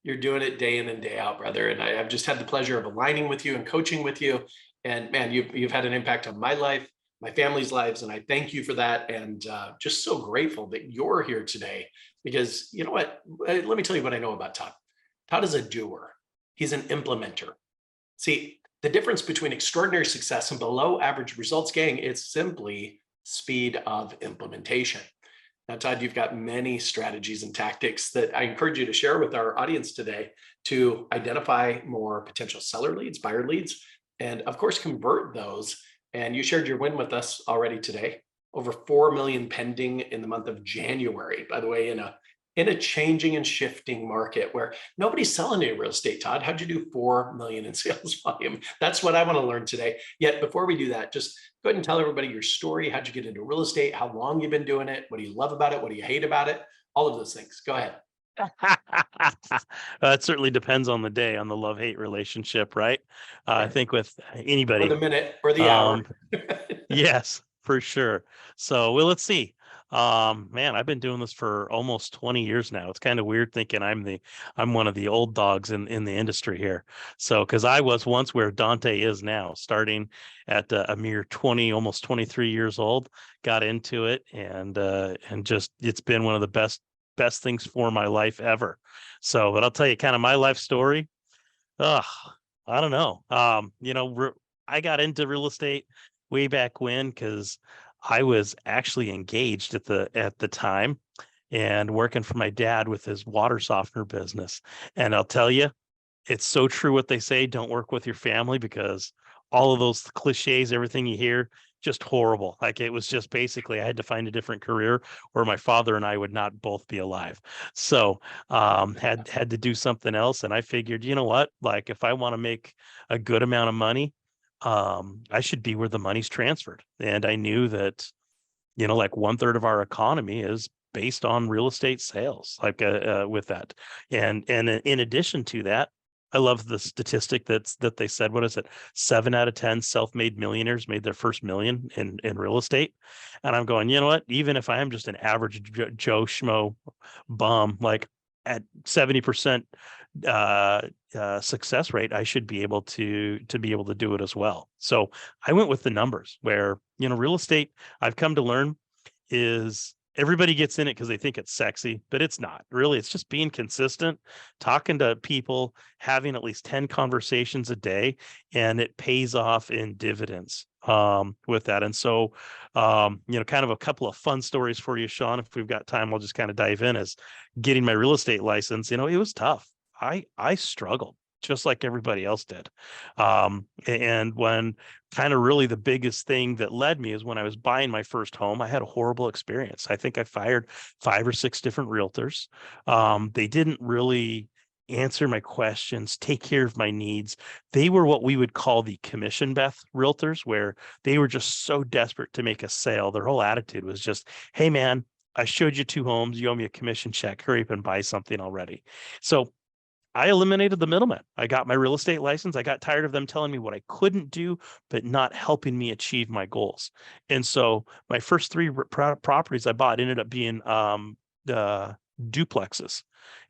You're doing it day in and day out, brother. And I've just had the pleasure of aligning with you and coaching with you. And man, you've had an impact on my life, my family's lives, and I thank you for that. And just so grateful that you're here today. Because you know what? Let me tell you what I know about Todd. Todd is a doer. He's an implementer. See, the difference between extraordinary success and below average results, gang, it's simply speed of implementation. Now, Todd, you've got many strategies and tactics that I encourage you to share with our audience today to identify more potential seller leads, buyer leads, and of course, convert those. And you shared your win with us already today. Over 4 million pending in the month of January, by the way, in a changing and shifting market where nobody's selling any real estate. Todd, how'd you do 4 million in sales volume? That's what I want to learn today. Yet before we do that, just go ahead and tell everybody your story. How'd you get into real estate? How long you've been doing it? What do you love about it? What do you hate about it? All of those things. Go ahead. It certainly depends on the day, on the love-hate relationship, right? I think with Or the anybody. minute or the hour. Um, yes, for sure. So, well, let's see. Man, I've been doing this for almost 20 years now. It's kind of weird thinking I'm one of the old dogs in the industry here. So, because I was once where Dante is now, starting at a mere 20, almost 23 years old, got into it and just it's been one of the best things for my life ever. So, but I'll tell you kind of my life story. Ugh, I don't know. I got into real estate way back when because I was actually engaged at the time and working for my dad with his water softener business. And I'll tell you, it's so true what they say, don't work with your family because all of those cliches, everything you hear, just horrible. Like it was just basically I had to find a different career or my father and I would not both be alive. So had to do something else. And I figured, you know what? Like if I want to make a good amount of money, I should be where the money's transferred. And I knew that, like 1/3 of our economy is based on real estate sales, like with that. And in addition to that, I love the statistic that they said, what is it? 7 out of 10 self-made millionaires made their first million in real estate. And I'm going, you know what? Even if I am just an average Joe Schmo bum, like at 70% success rate, I should be able to be able to do it as well. So I went with the numbers where, real estate, I've come to learn is everybody gets in it because they think it's sexy, but it's not really. It's just being consistent, talking to people, having at least 10 conversations a day, and it pays off in dividends with that. And so, kind of a couple of fun stories for you, Sean, if we've got time, I'll just kind of dive in as getting my real estate license. It was tough. I struggled just like everybody else did. And when kind of really the biggest thing that led me is when I was buying my first home, I had a horrible experience. I think I fired 5 or 6 different realtors. They didn't really answer my questions, take care of my needs. They were what we would call the commission Beth realtors, where they were just so desperate to make a sale. Their whole attitude was just, hey man, I showed you 2 homes, you owe me a commission check, hurry up and buy something already. So I eliminated the middleman. I got my real estate license. I got tired of them telling me what I couldn't do, but not helping me achieve my goals. And so my first 3 properties I bought ended up being duplexes.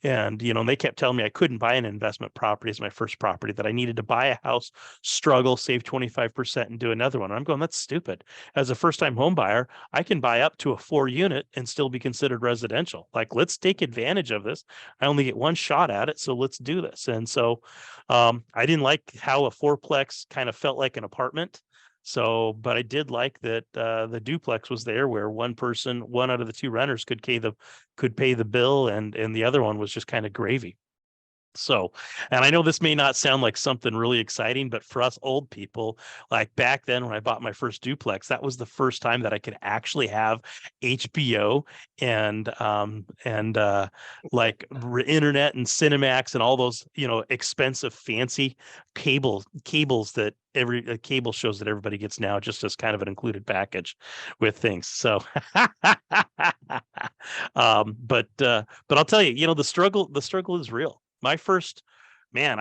And, they kept telling me I couldn't buy an investment property as my first property, that I needed to buy a house, struggle, save 25% and do another one. And I'm going, that's stupid. As a first-time home buyer, I can buy up to a 4 unit and still be considered residential. Like, let's take advantage of this. I only get one shot at it, so let's do this. And so I didn't like how a fourplex kind of felt like an apartment. So, but I did like that the duplex was there where one out of the 2 renters could pay the bill, and the other one was just kind of gravy. So, and I know this may not sound like something really exciting, but for us old people, like back then when I bought my first duplex, that was the first time that I could actually have HBO and like internet and Cinemax and all those, expensive fancy cables that every cable shows that everybody gets now, just as kind of an included package with things. So, but I'll tell you, the struggle is real. My first man,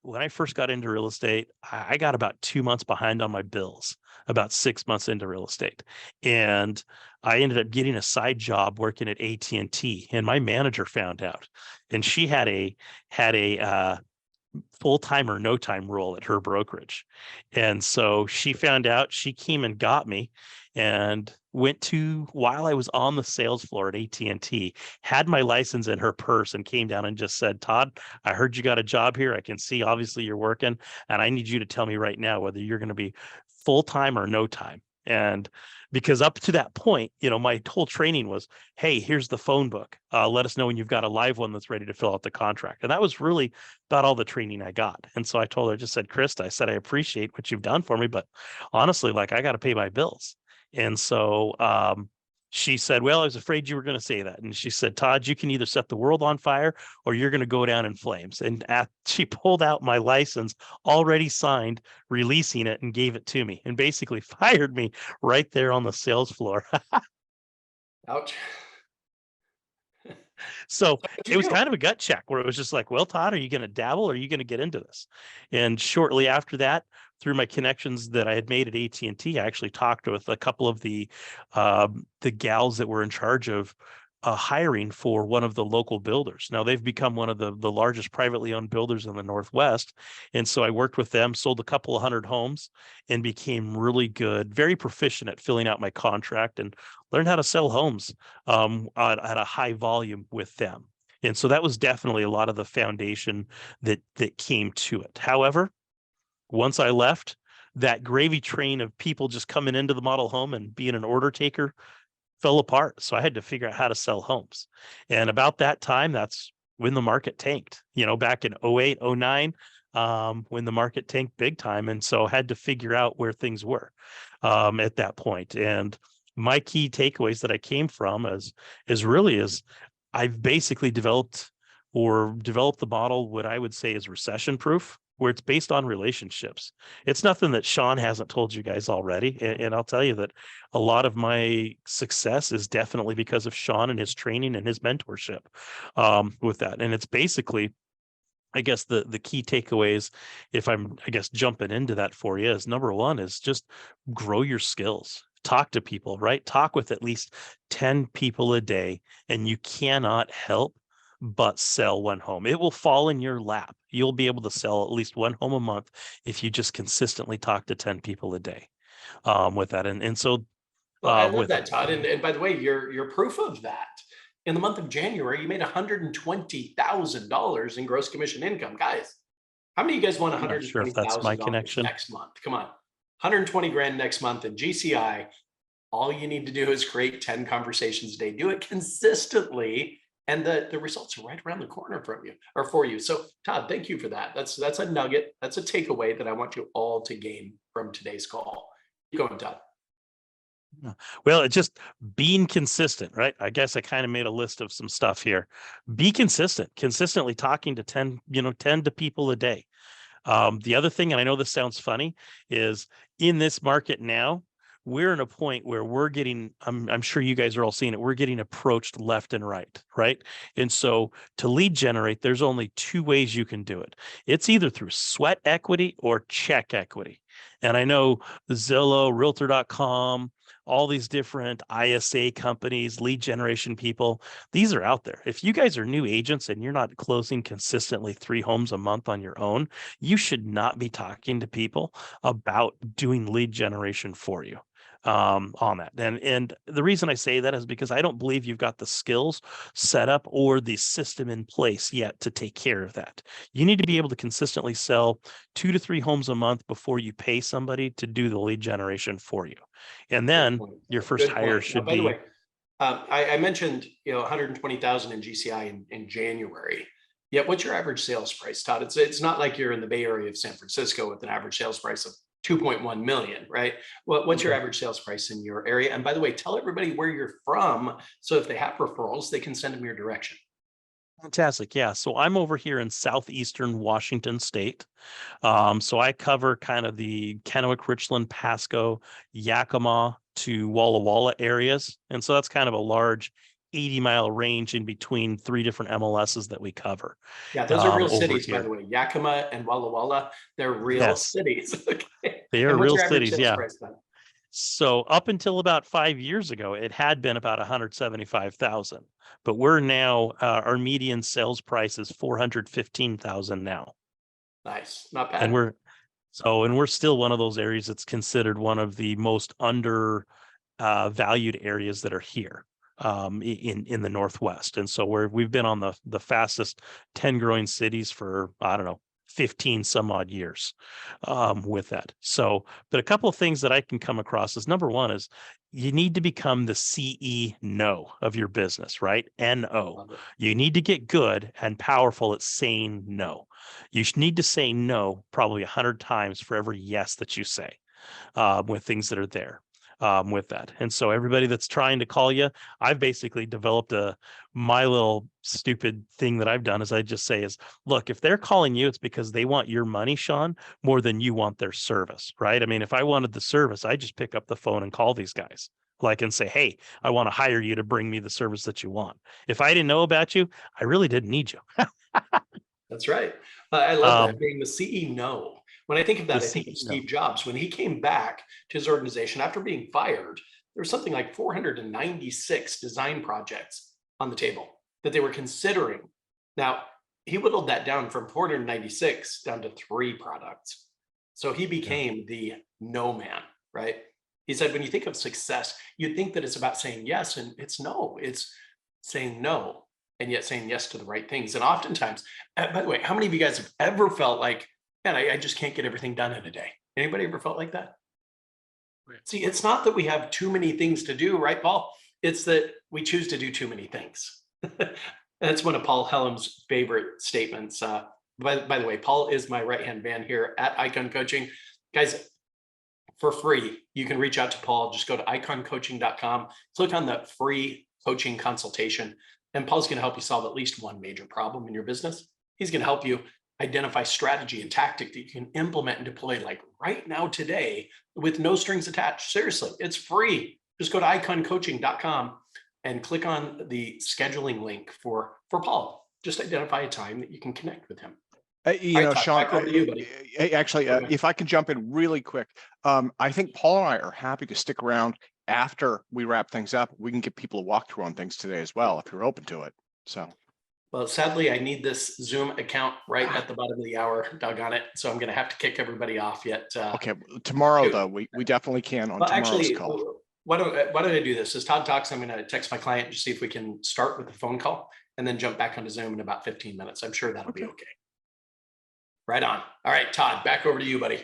when I first got into real estate, I got about 2 months behind on my bills, about 6 months into real estate. And I ended up getting a side job working at AT&T, and my manager found out, and she had a full time or no time rule at her brokerage. And so she found out, she came and got me and went to, while I was on the sales floor at AT&T, had my license in her purse and came down and just said, Todd, I heard you got a job here. I can see obviously you're working, and I need you to tell me right now whether you're going to be full time or no time. And because up to that point, my whole training was, hey, here's the phone book. Let us know when you've got a live one that's ready to fill out the contract. And that was really about all the training I got. And so I told her, I just said, Krista, I said, I appreciate what you've done for me, but honestly, like, I got to pay my bills. And so she said, well, I was afraid you were going to say that. And she said, Todd, you can either set the world on fire or you're going to go down in flames. And she pulled out my license already signed, releasing it, and gave it to me, and basically fired me right there on the sales floor. Ouch. So What'd it you was do? kind of a gut check where it was just like, well, Todd, are you going to dabble or are you going to get into this? And shortly after that, through my connections that I had made at AT&T, I actually talked with a couple of the gals that were in charge of hiring for one of the local builders. Now they've become one of the largest privately owned builders in the Northwest. And so I worked with them, sold a couple of hundred homes, and became really good, very proficient at filling out my contract, and learned how to sell homes at a high volume with them. And so that was definitely a lot of the foundation that came to it. However, once I left, that gravy train of people just coming into the model home and being an order taker fell apart. So I had to figure out how to sell homes. And about that time, that's when the market tanked, back in 08, 09, when the market tanked big time. And so I had to figure out where things were at that point. And my key takeaways that I came from is I've basically developed the model, what I would say is recession proof, where it's based on relationships. It's nothing that Sean hasn't told you guys already. And I'll tell you that a lot of my success is definitely because of Sean and his training and his mentorship with that. And it's basically, I guess the key takeaways, if I'm, I guess, jumping into that for you, is number one is just grow your skills. Talk to people, right? Talk with at least 10 people a day, and you cannot help but sell one home. It will fall in your lap. You'll be able to sell at least one home a month if you just consistently talk to 10 people a day with that. And so Well, I love with that, Todd. And by the way, you're proof of that. In the month of January, you made $120,000 in gross commission income. Guys, how many of you guys want I'm not sure if that's my $120,000 connection. next month? Come on. 120 grand next month in GCI. All you need to do is create 10 conversations a day. Do it consistently. And the results are right around the corner from you or for you. So Todd, thank you for that. That's a nugget. That's a takeaway that I want you all to gain from today's call. Keep going, Todd. Yeah. Well, it's just being consistent, right? I guess I kind of made a list of some stuff here. Be consistent, consistently talking to 10 to people a day. The other thing, and I know this sounds funny, is in this market now, we're in a point where we're getting, I'm sure you guys are all seeing it, we're getting approached left and right? And so to lead generate, there's only two ways you can do it. It's either through sweat equity or check equity. And I know Zillow, Realtor.com, all these different ISA companies, lead generation people, these are out there. If you guys are new agents and you're not closing consistently 3 homes a month on your own, you should not be talking to people about doing lead generation for you on that. And the reason I say that is because I don't believe you've got the skills set up or the system in place yet to take care of that. You need to be able to consistently sell 2 to 3 homes a month before you pay somebody to do the lead generation for you. And Good then point. your first Good hire point. Now, should by the be. way, I mentioned 120,000 in GCI in January. Yet, what's your average sales price, Todd? It's not like you're in the Bay Area of San Francisco with an average sales price of 2.1 million, right? What's your average sales price in your area? And by the way, tell everybody where you're from, so if they have referrals, they can send them your direction. Fantastic. Yeah. So I'm over here in southeastern Washington State. So I cover kind of the Kennewick, Richland, Pasco, Yakima to Walla Walla areas. And so that's kind of a large 80-mile range in between 3 different MLSs that we cover Yeah, those are real over cities, by the here. way. Yakima and Walla Walla, they're real Yes, cities. Okay. they are And what's real your average cities. sales Yeah. price then? So up until about 5 years ago, it had been about 175,000, but we're now our median sales price is 415,000 now, Nice, not and bad. we're still one of those areas that's considered one of the most under valued areas that are here in the Northwest. And so we've been on the fastest 10 growing cities for, I don't know, 15 some odd years with that. So, but a couple of things that I can come across is number one is you need to become the CEO of your business, right? NO. Love it. You need to get good and powerful at saying no. You need to say no probably 100 times for every yes that you say with things that are there with that. And so everybody that's trying to call you, I've basically developed my little stupid thing that I've done is I just say is, look, if they're calling you, it's because they want your money, Sean, more than you want their service, right? I mean, if I wanted the service, I just pick up the phone and call these guys. Like and say, hey, I want to hire you to bring me the service that you want. If I didn't know about you, I really didn't need you. That's right. I love that, Um, being the CEO. When I think of the that, I think of CEO. Steve Jobs. When he came back to his organization after being fired, there was something like 496 design projects on the table that they were considering. Now, he whittled that down from 496 down to 3 products. So he Yeah. became the no man, right? He said, when you think of success, you'd think that it's about saying yes, and it's no, it's saying no, and yet saying yes to the right things. And oftentimes, by the way, how many of you guys have ever felt like, man, I just can't get everything done in a day? Anybody ever felt like that? Right. See, it's not that we have too many things to do, right, Paul? It's that we choose to do too many things. That's one of Paul Hellam's favorite statements. By the way, Paul is my right hand man here at Icon Coaching. Guys, for free, you can reach out to Paul. Just go to iconcoaching.com, click on the free coaching consultation, and Paul's going to help you solve at least one major problem in your business. He's going to help you identify strategy and tactic that you can implement and deploy like right now today with no strings attached. Seriously, it's free. Just go to iconcoaching.com and click on the scheduling link for Paul. Just identify a time that you can connect with him. All right, Todd, Sean, back over to you, buddy. actually, Okay. if I can jump in really quick, I think Paul and I are happy to stick around after we wrap things up. We can give people a walkthrough on things today as well, if you're open to it. So, Well, sadly, I need this Zoom account right at the bottom of the hour. Doggone it. So I'm going to have to kick everybody off yet. okay, tomorrow Shoot. though, we definitely can on Well, tomorrow's actually, call. why don't I do this? As Todd talks, I'm going to text my client to see if we can start with the phone call and then jump back onto Zoom in about 15 minutes. I'm sure that'll be Okay. okay. Right on. All right, Todd, back over to you, buddy.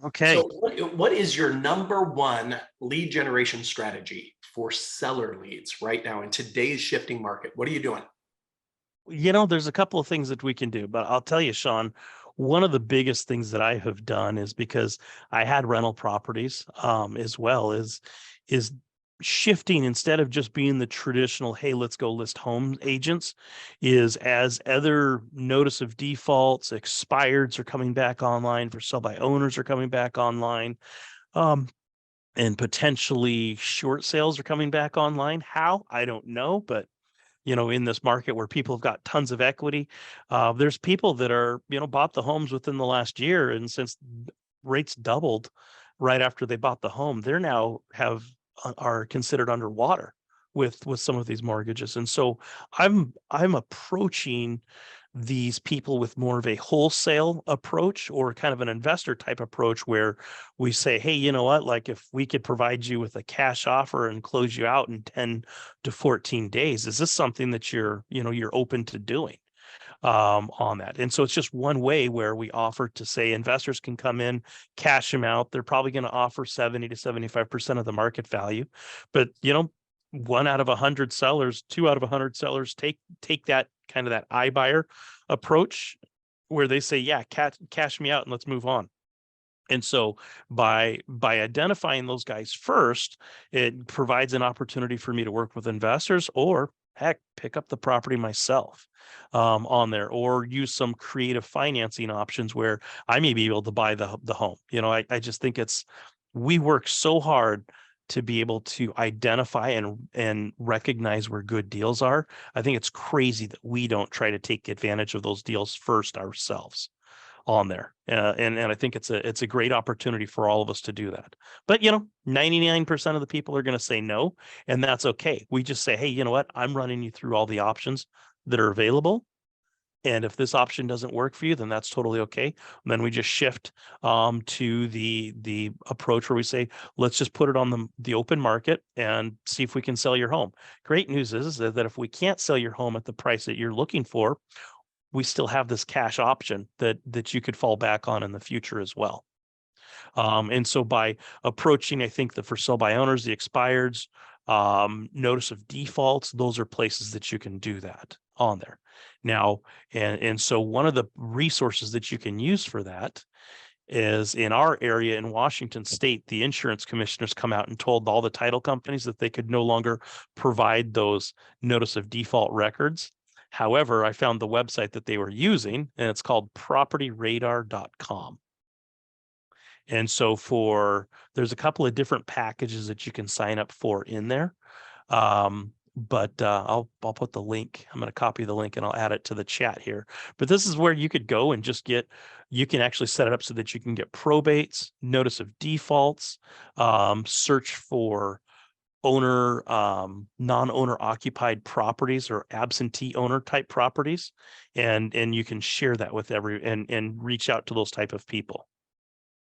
Okay. So what is your number one lead generation strategy for seller leads right now in today's shifting market? What are you doing? There's a couple of things that we can do, but I'll tell you, Sean, one of the biggest things that I have done is because I had rental properties as well is shifting instead of just being the traditional, hey, let's go list home agents, is as other notice of defaults, expireds are coming back online for sell by owners are coming back online. And potentially short sales are coming back online. How? I don't know, but in this market where people have got tons of equity, there's people that are, bought the homes within the last year. And since rates doubled right after they bought the home, they're now are considered underwater with some of these mortgages. And so I'm approaching these people with more of a wholesale approach or kind of an investor type approach where we say, hey, you know what, like if we could provide you with a cash offer and close you out in 10 to 14 days, is this something that you're open to doing on that? And so it's just one way where we offer to say investors can come in, cash them out. They're probably going to offer 70 to 75% of the market value, but 1 out of 100 sellers, 2 out of 100 sellers take that kind of that iBuyer approach where they say, yeah, cash me out and let's move on. And so by identifying those guys first, it provides an opportunity for me to work with investors or heck, pick up the property myself on there or use some creative financing options where I may be able to buy the home. I just think we work so hard to be able to identify and recognize where good deals are. I think it's crazy that we don't try to take advantage of those deals first ourselves on there. And I think it's a great opportunity for all of us to do that. But 99% of the people are going to say no, and that's okay. We just say, hey, you know what? I'm running you through all the options that are available. And if this option doesn't work for you, then that's totally okay. And then we just shift to the approach where we say, let's just put it on the open market and see if we can sell your home. Great news is that if we can't sell your home at the price that you're looking for, we still have this cash option that you could fall back on in the future as well. And so by approaching, I think, the for sale by owners, the expireds, notice of defaults, those are places that you can do that on there. Now, and so one of the resources that you can use for that is in our area in Washington State, the insurance commissioners come out and told all the title companies that they could no longer provide those notice of default records. However, I found the website that they were using, and it's called propertyradar.com. And so there's a couple of different packages that you can sign up for in there. But I'll put the link. I'm going to copy the link and I'll add it to the chat here. But this is where you could go and just you can actually set it up so that you can get probates, notice of defaults, search for owner, non-owner occupied properties or absentee owner type properties. And you can share that with and reach out to those type of people.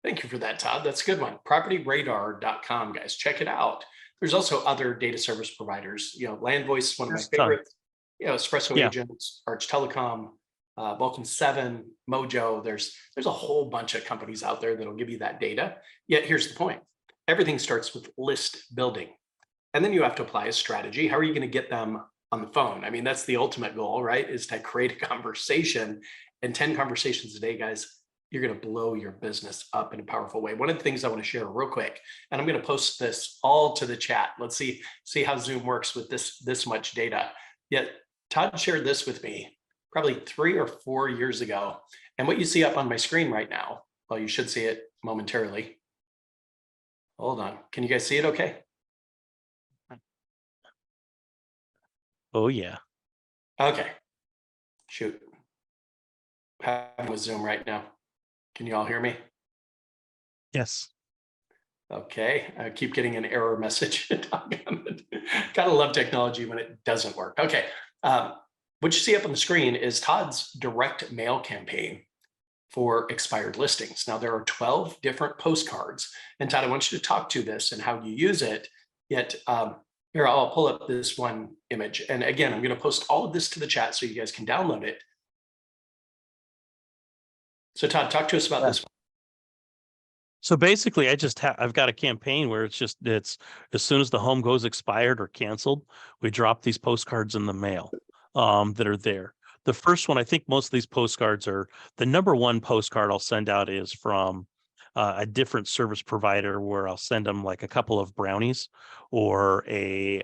Thank you for that, Todd. That's a good one. Propertyradar.com, guys. Check it out. There's also other data service providers. LandVoice, one of my favorites. Espresso Agents, Arch Telecom, Vulcan 7, Mojo. There's a whole bunch of companies out there that'll give you that data. Yet here's the point. Everything starts with list building. And then you have to apply a strategy. How are you going to get them on the phone? I mean, that's the ultimate goal, right? Is to create a conversation. And 10 conversations a day, guys, you're going to blow your business up in a powerful way. One of the things I want to share real quick, and I'm going to post this all to the chat. Let's see how Zoom works with this much data. Yet Todd shared this with me probably 3 or 4 years ago. And what you see up on my screen right now, well, you should see it momentarily. Hold on. Can you guys see it okay? Oh, yeah. Okay. Shoot. I'm with Zoom right now. Can you all hear me? Yes. Okay. I keep getting an error message. Gotta love technology when it doesn't work. Okay. What you see up on the screen is Todd's direct mail campaign for expired listings. Now, there are 12 different postcards. And Todd, I want you to talk to this and how you use it. Yet, here, I'll pull up this one image. And again, I'm going to post all of this to the chat so you guys can download it. So Todd, talk to us about this one. So basically, I've got a campaign where it's as soon as the home goes expired or canceled, we drop these postcards in the mail that are there. The first one, I think most of these postcards are, the number one postcard I'll send out is from a different service provider where I'll send them like a couple of brownies or a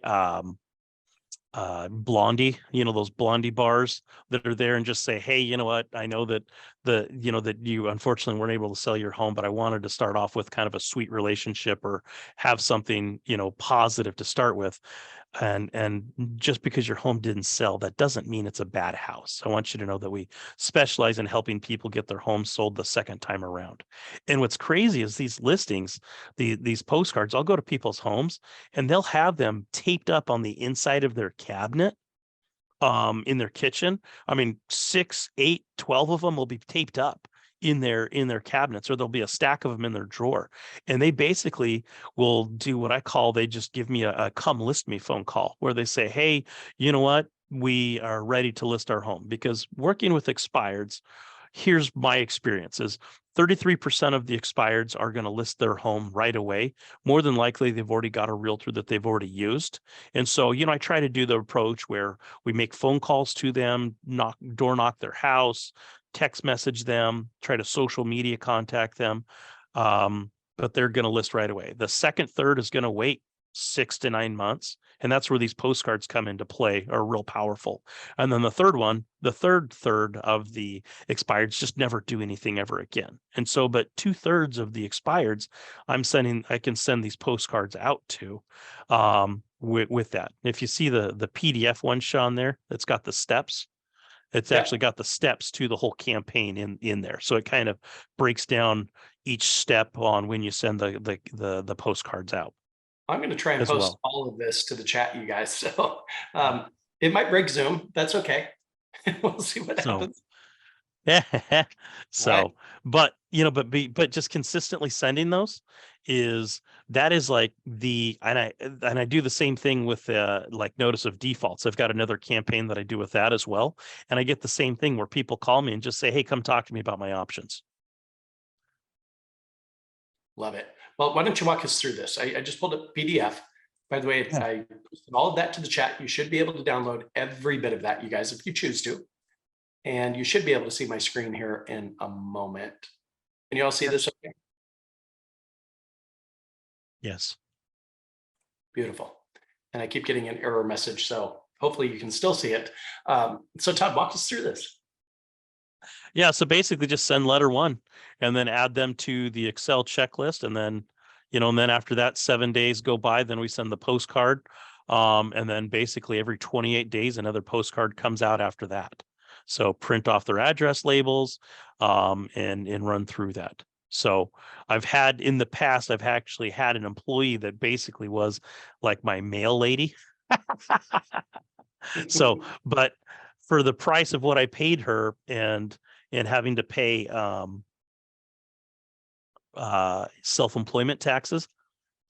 Blondie, those Blondie bars that are there, and just say, hey, you know what? I know that that you unfortunately weren't able to sell your home, but I wanted to start off with kind of a sweet relationship or have something, positive to start with. And just because your home didn't sell, that doesn't mean it's a bad house. I want you to know that we specialize in helping people get their homes sold the second time around. And what's crazy is these listings, these postcards, I'll go to people's homes and they'll have them taped up on the inside of their cabinet in their kitchen. I mean, 6, 8, 12 of them will be taped up in their cabinets, or there'll be a stack of them in their drawer. And they basically will do what I call, they just give me a come list me phone call where they say, hey, you know what? We are ready to list our home. Because working with expireds, here's my experiences. 33% of the expireds are going to list their home right away. More than likely, they've already got a realtor that they've already used. And so, I try to do the approach where we make phone calls to them, door knock their house, text message them, try to social media contact them. But they're going to list right away. The second third is going to wait 6 to 9 months. And that's where these postcards come into play, are real powerful. And then the third one, the third of the expireds just never do anything ever again. And so, but 2/3 of the expireds, I can send these postcards out to, with that. If you see the PDF one, Sean, there, it's got the steps. It's Yeah. actually got the steps to the whole campaign in there. So it kind of breaks down each step on when you send the postcards out I'm going to try and as post well. all of this to the chat, you guys. So it might break Zoom. That's okay. We'll see what So happens. yeah. All right. So, but but just consistently sending those that is like and I do the same thing with like notice of defaults. I've got another campaign that I do with that as well. And I get the same thing where people call me and just say, hey, come talk to me about my options. Love it. Well, why don't you walk us through this? I just pulled up PDF. By the way, Yeah. I posted all of that to the chat. You should be able to download every bit of that, you guys, if you choose to. And you should be able to see my screen here in a moment. Can you all see this? Okay? Yes. Beautiful. And I keep getting an error message, so hopefully you can still see it. So Todd, walk us through this. Yeah. So basically just send letter 1 and then add them to the Excel checklist. And then, and then after that, 7 days go by, then we send the postcard. And then basically every 28 days, another postcard comes out after that. So print off their address labels, and run through that. So I've actually had an employee that basically was like my mail lady. So, but for the price of what I paid her and having to pay self-employment taxes,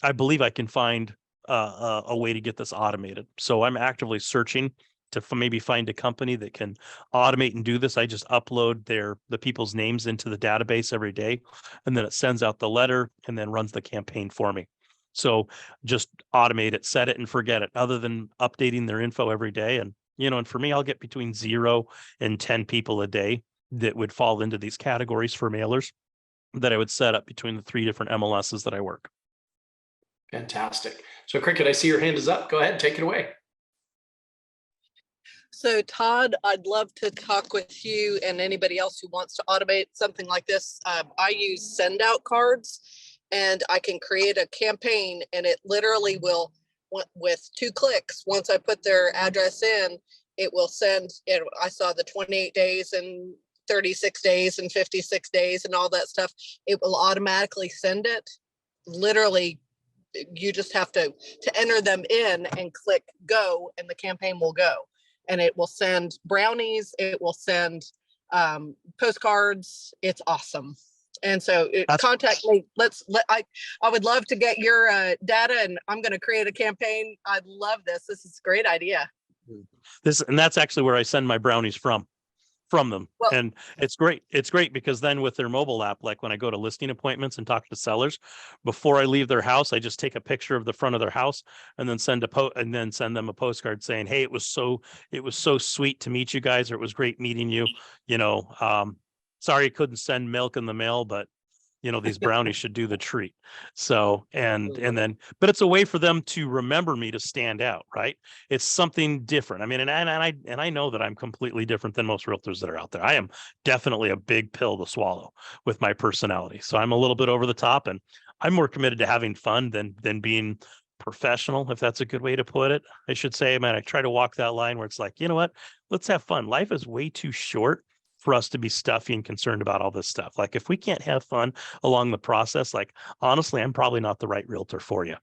I believe I can find a way to get this automated. So I'm actively searching to maybe find a company that can automate and do this. I just upload the people's names into the database every day, and then it sends out the letter and then runs the campaign for me. So just automate it, set it and forget it, other than updating their info every day. And, and for me, I'll get between 0 and 10 people a day that would fall into these categories for mailers that I would set up between the 3 different MLSs that I work. Fantastic. So Cricket, I see your hand is up. Go ahead, take it away. So Todd, I'd love to talk with you and anybody else who wants to automate something like this. I use send out cards, and I can create a campaign, and it literally will, with 2 clicks, once I put their address in, it will send, I saw the 28 days and 36 days and 56 days and all that stuff. It will automatically send it. Literally, you just have to enter them in and click go, and the campaign will go. And it will send brownies. It will send postcards. It's awesome. And so contact me. I would love to get your data, and I'm going to create a campaign. I love this. This is a great idea. And that's actually where I send my brownies from them. Well, and it's great. It's great because then with their mobile app, like when I go to listing appointments and talk to sellers, before I leave their house, I just take a picture of the front of their house and then send them a postcard saying, hey, it was so sweet to meet you guys, or it was great meeting you. Sorry I couldn't send milk in the mail, but these brownies should do the treat. So, and then, but it's a way for them to remember me, to stand out, right? It's something different. I mean, and I know that I'm completely different than most realtors that are out there. I am definitely a big pill to swallow with my personality. So I'm a little bit over the top, and I'm more committed to having fun than being professional, if that's a good way to put it. I should say, man, I try to walk that line where it's like, you know what? Let's have fun. Life is way too short for us to be stuffy and concerned about all this stuff. Like, if we can't have fun along the process, like, honestly, I'm probably not the right realtor for you.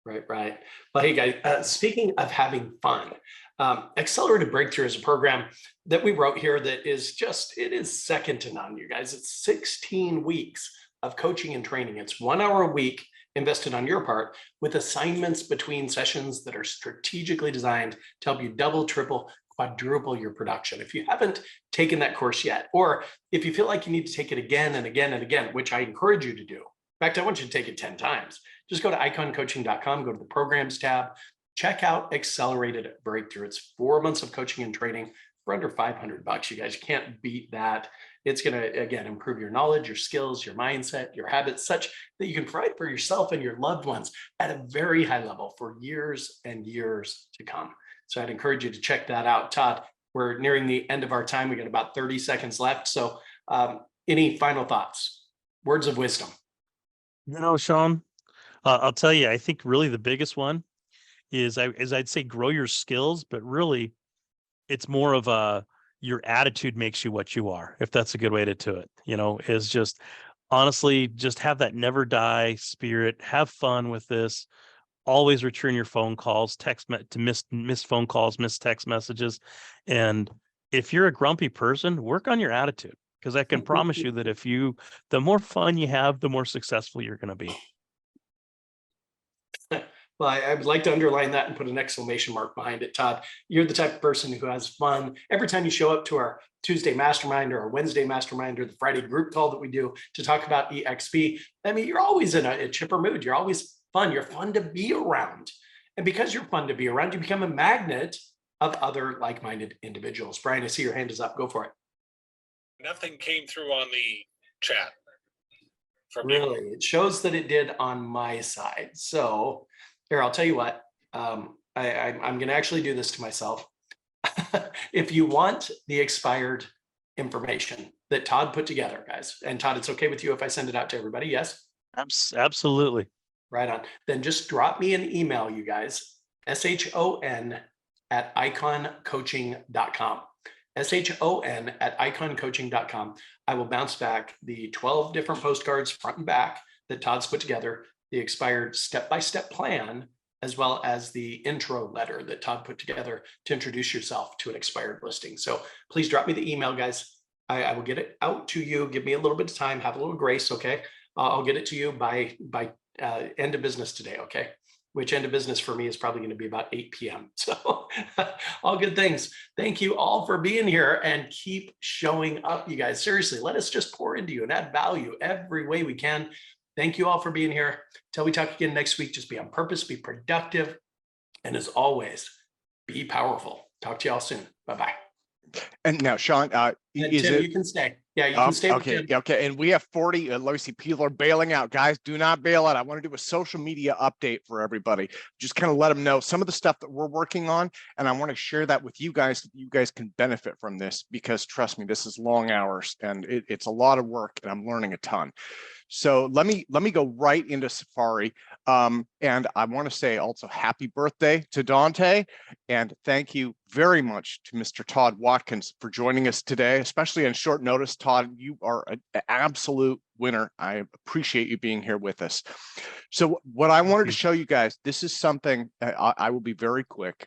Right. Well, hey guys, speaking of having fun, Accelerated Breakthrough is a program that we wrote here that is it is second to none, you guys. It's 16 weeks of coaching and training. It's 1 hour a week invested on your part, with assignments between sessions that are strategically designed to help you double, triple, quadruple your production. If you haven't taken that course yet, or if you feel like you need to take it again and again and again, which I encourage you to do. In fact, I want you to take it 10 times. Just go to iconcoaching.com, go to the programs tab, check out Accelerated Breakthrough. It's 4 months of coaching and training, for under $500. You guys can't beat that. It's going to, again, improve your knowledge, your skills, your mindset, your habits, such that you can provide for yourself and your loved ones at a very high level for years and years to come. So I'd encourage you to check that out. Todd, we're nearing the end of our time. We got about 30 seconds left. So any final thoughts, words of wisdom? Sean, I'll tell you, I think really the biggest one is I'd say grow your skills, but really it's more of your attitude makes you what you are, if that's a good way to do it, is just honestly, just have that never die spirit, have fun with this, always return your phone calls, miss phone calls, miss text messages. And if you're a grumpy person, work on your attitude, because I can promise you that the more fun you have, the more successful you're going to be. Well, I would like to underline that and put an exclamation mark behind it, Todd. You're the type of person who has fun every time you show up to our Tuesday mastermind or our Wednesday mastermind or the Friday group call that we do to talk about EXP. I mean, you're always in a chipper mood. You're always fun. You're fun to be around. And because you're fun to be around, you become a magnet of other like-minded individuals. Brian, I see your hand is up. Go for it. Nothing came through on the chat. Really? It shows that it did on my side. So here, I'll tell you what, I'm going to actually do this to myself. If you want the expired information that Todd put together, guys, and Todd, it's okay with you if I send it out to everybody, yes? Absolutely. Right on. Then just drop me an email, you guys, shon@iconcoaching.com. shon@iconcoaching.com. I will bounce back the 12 different postcards front and back that Todd's put together, the expired step-by-step plan, as well as the intro letter that Todd put together to introduce yourself to an expired listing. So please drop me the email, guys. I will get it out to you. Give me a little bit of time, have a little grace, okay? I'll get it to you by end of business today, okay? Which end of business for me is probably going to be about 8 p.m. So all good things. Thank you all for being here and keep showing up, you guys. Seriously, let us just pour into you and add value every way we can. Thank you all for being here. Till we talk again next week, just be on purpose, be productive, and as always, be powerful. Talk to you all soon. Bye-bye. And now, Sean, And Tim, you can stay. Yeah, you can stay. Okay, okay. And we have 40. Let me see. People are bailing out. Guys, do not bail out. I want to do a social media update for everybody. Just kind of let them know some of the stuff that we're working on. And I want to share that with you guys so that you guys can benefit from this, because trust me, this is long hours and it's a lot of work and I'm learning a ton. So let me go right into Safari. And I want to say also happy birthday to Dante. And thank you very much to Mr. Todd Watkins for joining us today, especially on short notice. Todd, you are an absolute winner. I appreciate you being here with us. So what I wanted to show you guys, this is something I will be very quick.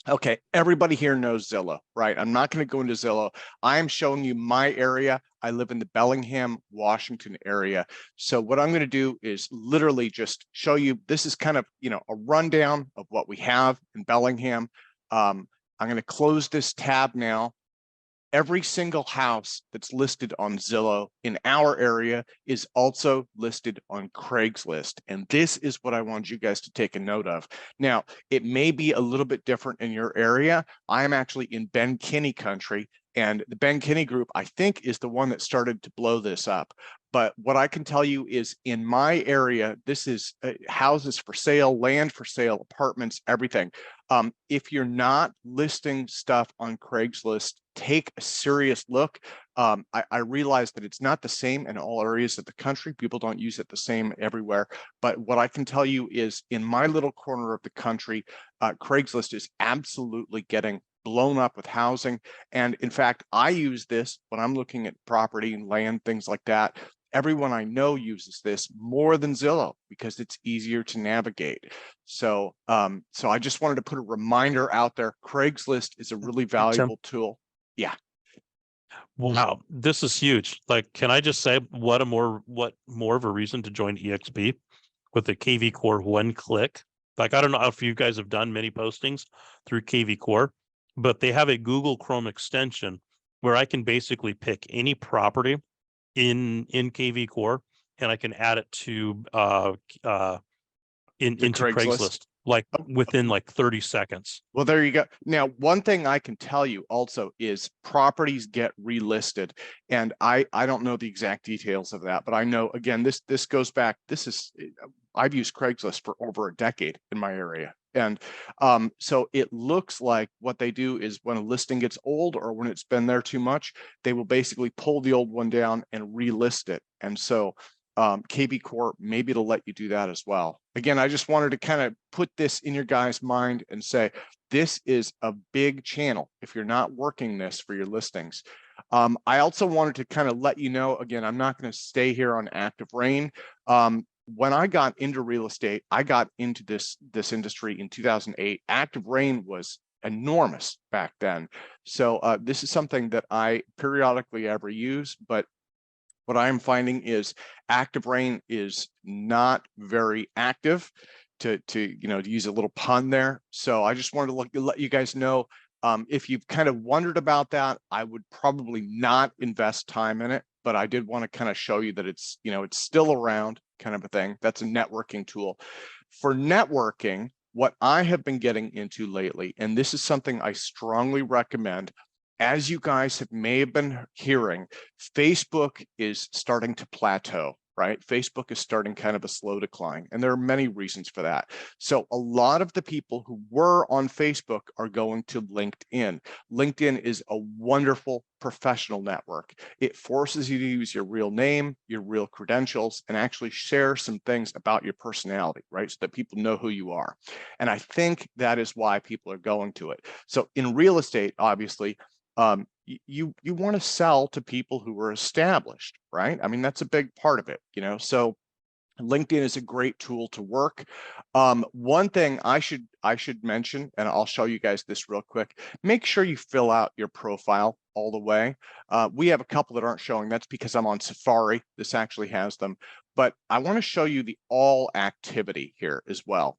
Okay, everybody here knows Zillow, right? I'm not going to go into Zillow. I am showing you my area. I live in the Bellingham, Washington area. So what I'm going to do is literally just show you, this is kind of, a rundown of what we have in Bellingham. I'm going to close this tab now. Every single house that's listed on Zillow in our area is also listed on Craigslist. And this is what I want you guys to take a note of. Now, it may be a little bit different in your area. I'm actually in Ben Kinney country, and the Ben Kinney group, I think, is the one that started to blow this up. But what I can tell you is in my area, this is houses for sale, land for sale, apartments, everything. If you're not listing stuff on Craigslist, take a serious look. I realize that it's not the same in all areas of the country. People don't use it the same everywhere. But what I can tell you is in my little corner of the country, Craigslist is absolutely getting blown up with housing. And in fact, I use this when I'm looking at property and land, things like that. Everyone I know uses this more than Zillow because it's easier to navigate. So, so I just wanted to put a reminder out there. Craigslist is a really valuable tool. Yeah. Wow, this is huge. Like, can I just say what more of a reason to join EXP with the KV Core one click? Like, I don't know if you guys have done many postings through KV Core, but they have a Google Chrome extension where I can basically pick any property in KV Core and I can add it to into Craigslist. like within like 30 seconds. Well, there you go. Now, one thing I can tell you also is properties get relisted. And I don't know the exact details of that, but I know, again, this goes back, I've used Craigslist for over a decade in my area. And so it looks like what they do is when a listing gets old or when it's been there too much, they will basically pull the old one down and relist it. And so KB Corp, maybe it'll let you do that as well. Again, I just wanted to kind of put this in your guys' mind and say, this is a big channel if you're not working this for your listings. I also wanted to kind of let you know, again, I'm not going to stay here on Active Rain. When I got into real estate, I got into this industry in 2008. Active Rain was enormous back then. So this is something that I periodically ever use, but what I'm finding is Active Rain is not very active, to use a little pun there. So I just wanted to let you guys know, if you've kind of wondered about that, I would probably not invest time in it, but I did want to kind of show you that it's still around, kind of a thing. That's a networking tool. For networking, what I have been getting into lately, and this is something I strongly recommend, as you guys may have been hearing, Facebook is starting to plateau, right? Facebook is starting kind of a slow decline, and there are many reasons for that. So a lot of the people who were on Facebook are going to LinkedIn. LinkedIn is a wonderful professional network. It forces you to use your real name, your real credentials, and actually share some things about your personality, right? So that people know who you are. And I think that is why people are going to it. So in real estate, obviously, you want to sell to people who are established, right? I mean, that's a big part of it, so LinkedIn is a great tool to work. One thing I should mention, and I'll show you guys this real quick, make sure you fill out your profile all the way. We have a couple that aren't showing. That's because I'm on Safari. This actually has them, but I want to show you the all activity here as well.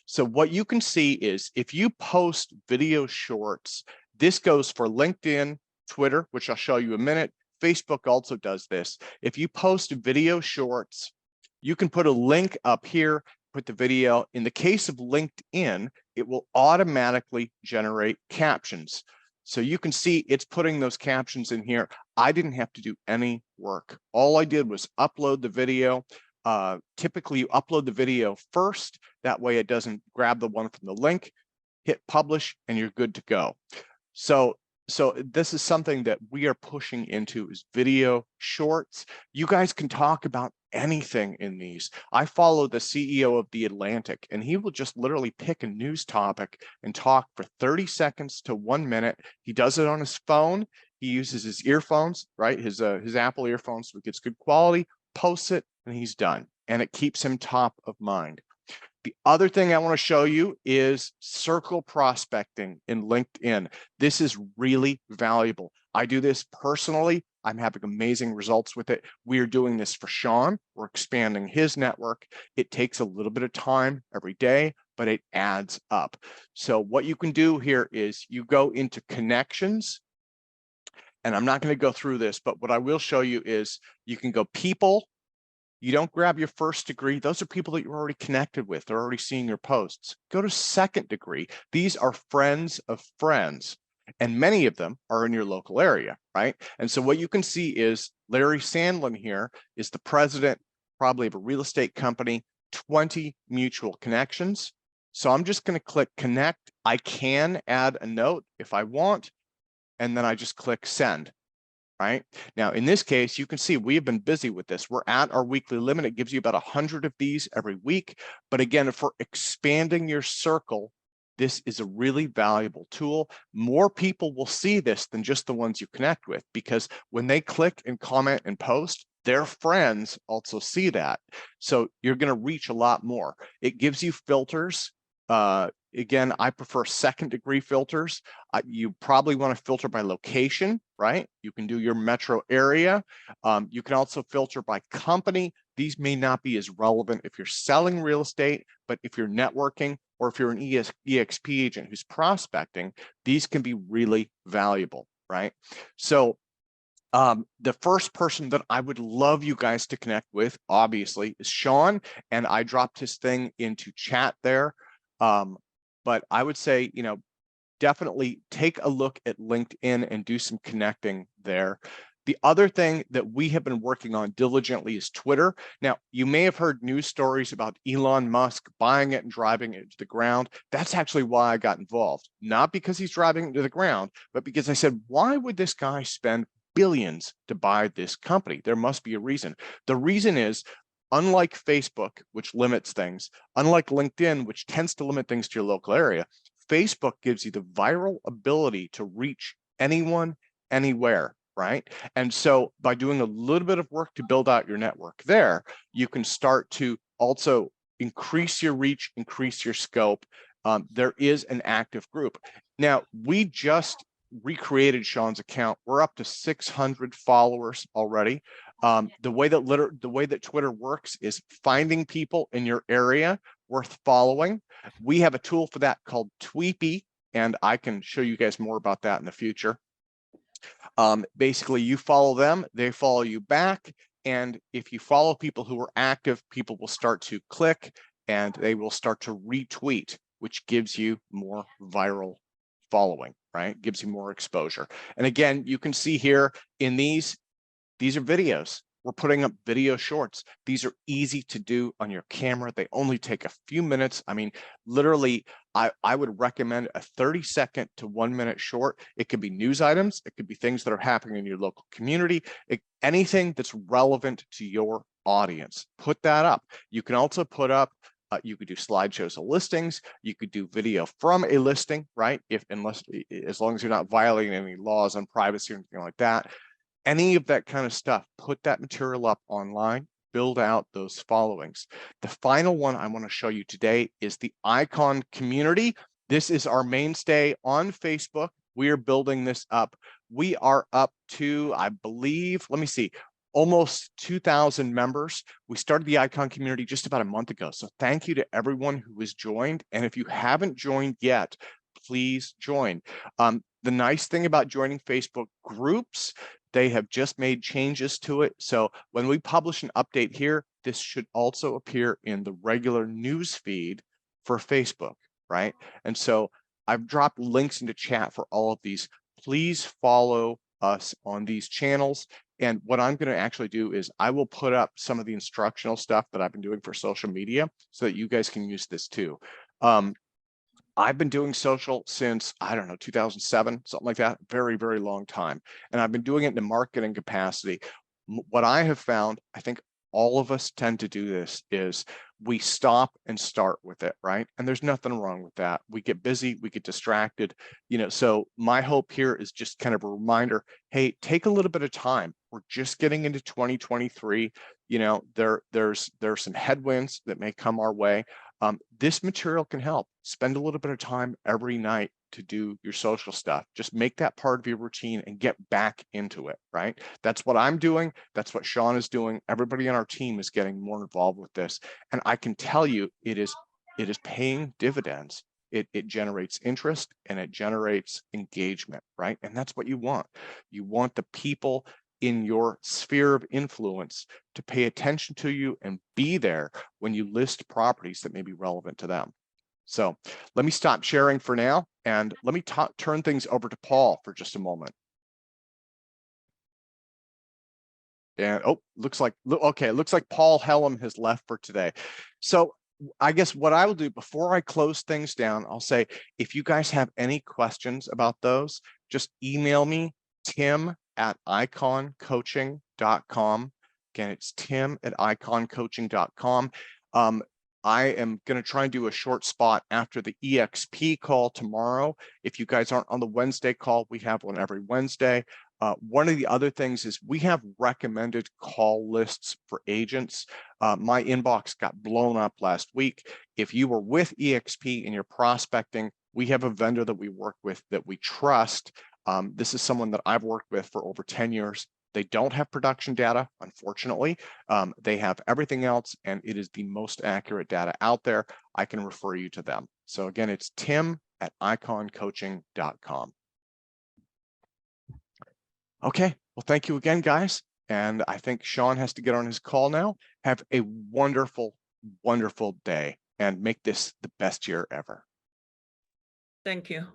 So what you can see is if you post video shorts, this goes for LinkedIn, Twitter, which I'll show you in a minute. Facebook also does this. If you post video shorts, you can put a link up here, put the video. In the case of LinkedIn, it will automatically generate captions. So you can see it's putting those captions in here. I didn't have to do any work. All I did was upload the video. Typically, you upload the video first. That way it doesn't grab the one from the link, hit publish, and you're good to go. So this is something that we are pushing into, is video shorts. You guys can talk about anything in these. I follow the CEO of The Atlantic, and he will just literally pick a news topic and talk for 30 seconds to 1 minute. He does it on his phone. He uses his earphones, right? His Apple earphones, so it gets good quality, posts it, and he's done. And it keeps him top of mind. The other thing I want to show you is circle prospecting in LinkedIn. This is really valuable. I do this personally. I'm having amazing results with it. We are doing this for Sean. We're expanding his network. It takes a little bit of time every day, but it adds up. So what you can do here is you go into connections, and I'm not going to go through this, but what I will show you is you can go people. You don't grab your first degree. Those are people that you're already connected with. They're already seeing your posts. Go to second degree. These are friends of friends, and many of them are in your local area, right? And so what you can see is Larry Sandlin here is the president, probably of a real estate company, 20 mutual connections. So I'm just going to click connect. I can add a note if I want, and then I just click send. Right now, in this case, you can see we have been busy with this. We're at our weekly limit. It gives you about 100 of these every week. But again, for expanding your circle, this is a really valuable tool. More people will see this than just the ones you connect with, because when they click and comment and post, their friends also see that. So you're going to reach a lot more. It gives you filters. Again, I prefer second degree filters. You probably want to filter by location, right? You can do your metro area. You can also filter by company. These may not be as relevant if you're selling real estate, but if you're networking or if you're an EXP agent who's prospecting, these can be really valuable, right? So the first person that I would love you guys to connect with, obviously, is Sean, and I dropped his thing into chat there. But I would say, definitely take a look at LinkedIn and do some connecting there. The other thing that we have been working on diligently is Twitter. Now, you may have heard news stories about Elon Musk buying it and driving it to the ground. That's actually why I got involved. Not because he's driving it to the ground, but because I said, why would this guy spend billions to buy this company? There must be a reason. The reason is, unlike Facebook, which limits things, unlike LinkedIn, which tends to limit things to your local area, Facebook gives you the viral ability to reach anyone, anywhere, right? And so by doing a little bit of work to build out your network there, you can start to also increase your reach, increase your scope. There is an active group. Now, we just recreated Sean's account. We're up to 600 followers already. The way that Twitter works is finding people in your area worth following. We have a tool for that called Tweepy, and I can show you guys more about that in the future. Basically, you follow them, they follow you back, and if you follow people who are active, people will start to click and they will start to retweet, which gives you more viral following, right? Gives you more exposure. And again, you can see here in these are videos. We're putting up video shorts. These are easy to do on your camera. They only take a few minutes. I mean, literally, I would recommend a 30-second to 1 minute short. It could be news items. It could be things that are happening in your local community. Anything that's relevant to your audience. Put that up. You can also put up, you could do slideshows of listings. You could do video from a listing, right? As long as you're not violating any laws on privacy or anything like that. Any of that kind of stuff, put that material up online, build out those followings. The final one I want to show you today is the icon community. This is our mainstay on Facebook. We are building this up. We are up to, I believe, let me see, almost 2,000 members. We started the icon community just about a month ago. So thank you to everyone who has joined. And if you haven't joined yet, please join. The nice thing about joining Facebook groups, they have just made changes to it. So when we publish an update here, this should also appear in the regular news feed for Facebook, right? And so I've dropped links into chat for all of these. Please follow us on these channels. And what I'm going to actually do is I will put up some of the instructional stuff that I've been doing for social media so that you guys can use this too. I've been doing social since, I don't know, 2007, something like that, very, very long time. And I've been doing it in a marketing capacity. What I have found, I think all of us tend to do this, is we stop and start with it, right? And there's nothing wrong with that. We get busy, we get distracted, so my hope here is just kind of a reminder, hey, take a little bit of time. We're just getting into 2023. There's some headwinds that may come our way. This material can help. Spend a little bit of time every night to do your social stuff. Just make that part of your routine and get back into it, right? That's what I'm doing. That's what Sean is doing. Everybody on our team is getting more involved with this. And I can tell you, it is paying dividends. It generates interest and it generates engagement, right? And that's what you want. You want the people in your sphere of influence to pay attention to you and be there when you list properties that may be relevant to them. So let me stop sharing for now and let me turn things over to Paul for just a moment. And looks like Paul Hellam has left for today. So I guess what I will do before I close things down, I'll say, if you guys have any questions about those, just email me, tim@iconcoaching.com. Again, it's tim@iconcoaching.com. I am going to try and do a short spot after the EXP call tomorrow. If you guys aren't on the Wednesday call, we have one every Wednesday. One of the other things is we have recommended call lists for agents. My inbox got blown up last week. If you were with EXP and you're prospecting, we have a vendor that we work with that we trust. This is someone that I've worked with for over 10 years. They don't have production data, unfortunately. They have everything else, and it is the most accurate data out there. I can refer you to them. So again, it's tim@iconcoaching.com. Okay, well, thank you again, guys. And I think Sean has to get on his call now. Have a wonderful, wonderful day. and make this the best year ever. Thank you.